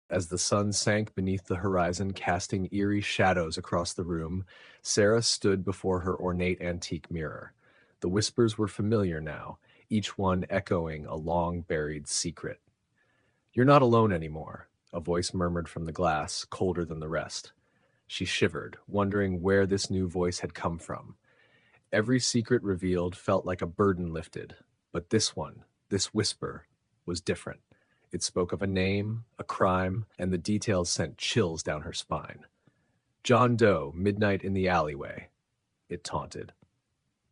As the sun sank beneath the horizon, casting eerie shadows across the room, Sarah stood before her ornate antique mirror. The whispers were familiar now, each one echoing a long-buried secret. "You're not alone anymore," a voice murmured from the glass, colder than the rest. She shivered, wondering where this new voice had come from. Every secret revealed felt like a burden lifted, but this one, this whisper, was different. It spoke of a name, a crime, and the details sent chills down her spine. "John Doe, midnight in the alleyway," it taunted.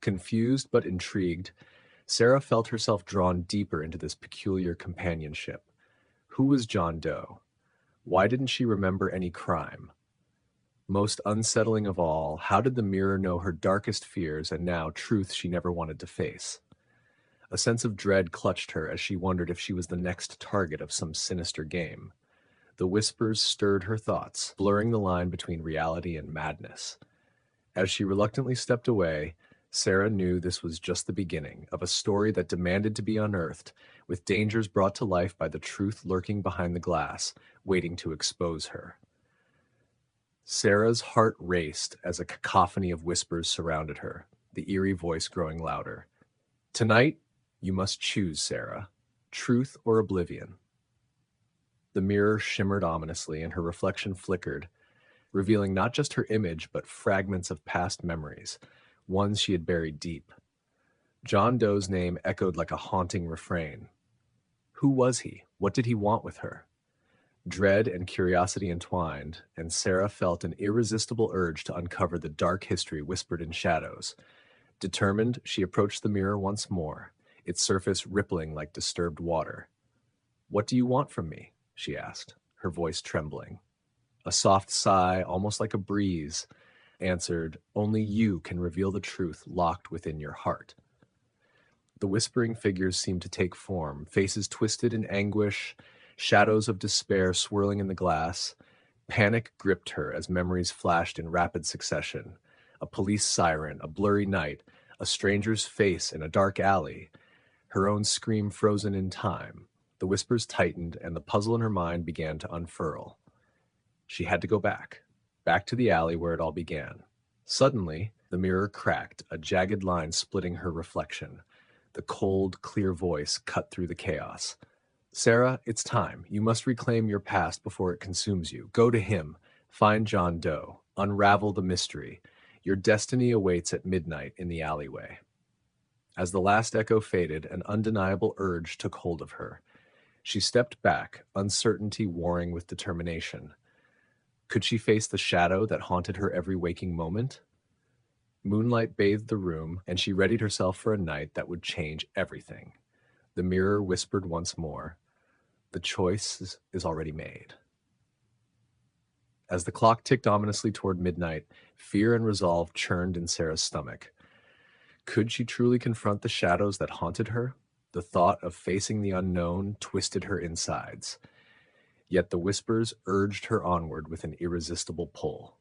Confused but intrigued, Sarah felt herself drawn deeper into this peculiar companionship. Who was John Doe? Why didn't she remember any crime? Most unsettling of all, how did the mirror know her darkest fears and now truth she never wanted to face? A sense of dread clutched her as she wondered if she was the next target of some sinister game. The whispers stirred her thoughts, blurring the line between reality and madness. As she reluctantly stepped away, Sarah knew this was just the beginning of a story that demanded to be unearthed, with dangers brought to life by the truth lurking behind the glass, waiting to expose her. Sarah's heart raced as a cacophony of whispers surrounded her, the eerie voice growing louder. "Tonight, you must choose, Sarah. Truth or oblivion." The mirror shimmered ominously and her reflection flickered, revealing not just her image but fragments of past memories, ones she had buried deep. John Doe's name echoed like a haunting refrain. Who was he? What did he want with her? Dread and curiosity entwined, and Sarah felt an irresistible urge to uncover the dark history whispered in shadows. Determined, she approached the mirror once more, its surface rippling like disturbed water. "What do you want from me?" she asked, her voice trembling. A soft sigh, almost like a breeze, answered, "Only you can reveal the truth locked within your heart." The whispering figures seemed to take form, faces twisted in anguish, shadows of despair swirling in the glass. Panic gripped her as memories flashed in rapid succession. A police siren, a blurry night, a stranger's face in a dark alley, her own scream frozen in time. The whispers tightened, and the puzzle in her mind began to unfurl. She had to go back to the alley where it all began. Suddenly, the mirror cracked, a jagged line splitting her reflection. The cold, clear voice cut through the chaos. "Sarah, it's time. You must reclaim your past before it consumes you. Go to him. Find John Doe. Unravel the mystery. Your destiny awaits at midnight in the alleyway." As the last echo faded, an undeniable urge took hold of her. She stepped back, uncertainty warring with determination. Could she face the shadow that haunted her every waking moment? Moonlight bathed the room, and she readied herself for a night that would change everything. The mirror whispered once more, "The choice is already made." As the clock ticked ominously toward midnight, fear and resolve churned in Sarah's stomach. Could she truly confront the shadows that haunted her? The thought of facing the unknown twisted her insides. Yet the whispers urged her onward with an irresistible pull.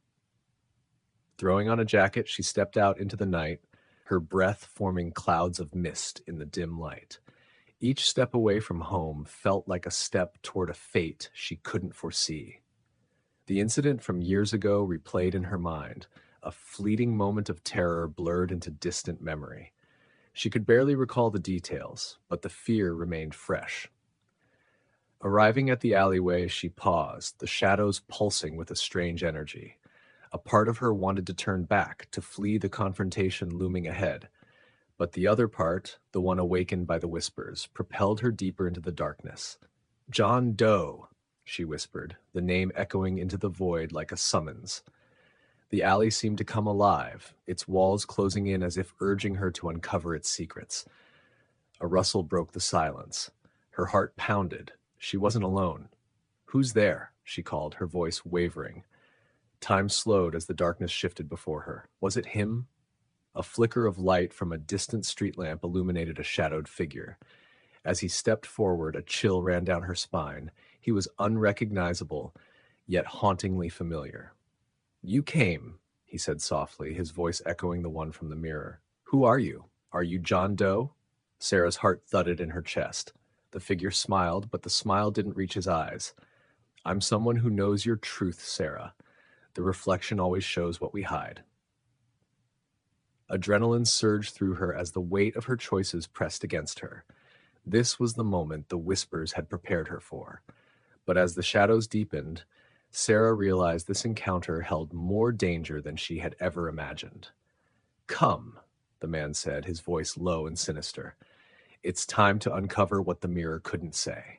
Throwing on a jacket, she stepped out into the night, her breath forming clouds of mist in the dim light. Each step away from home felt like a step toward a fate she couldn't foresee. The incident from years ago replayed in her mind, a fleeting moment of terror blurred into distant memory. She could barely recall the details, but the fear remained fresh. Arriving at the alleyway, she paused, the shadows pulsing with a strange energy. A part of her wanted to turn back, to flee the confrontation looming ahead. But the other part, the one awakened by the whispers, propelled her deeper into the darkness. "John Doe," she whispered, the name echoing into the void like a summons. The alley seemed to come alive, its walls closing in as if urging her to uncover its secrets. A rustle broke the silence. Her heart pounded. She wasn't alone. "Who's there?" she called, her voice wavering. Time slowed as the darkness shifted before her. Was it him? A flicker of light from a distant street lamp illuminated a shadowed figure. As he stepped forward, a chill ran down her spine. He was unrecognizable, yet hauntingly familiar. "You came," he said softly, his voice echoing the one from the mirror. "Who are you? Are you John Doe?" Sarah's heart thudded in her chest. The figure smiled, but the smile didn't reach his eyes. I'm someone who knows your truth, Sarah. The reflection always shows what we hide. Adrenaline surged through her as the weight of her choices pressed against her. This was the moment the whispers had prepared her for. But as the shadows deepened, Sarah realized this encounter held more danger than she had ever imagined. Come, the man said, his voice low and sinister. It's time to uncover what the mirror couldn't say.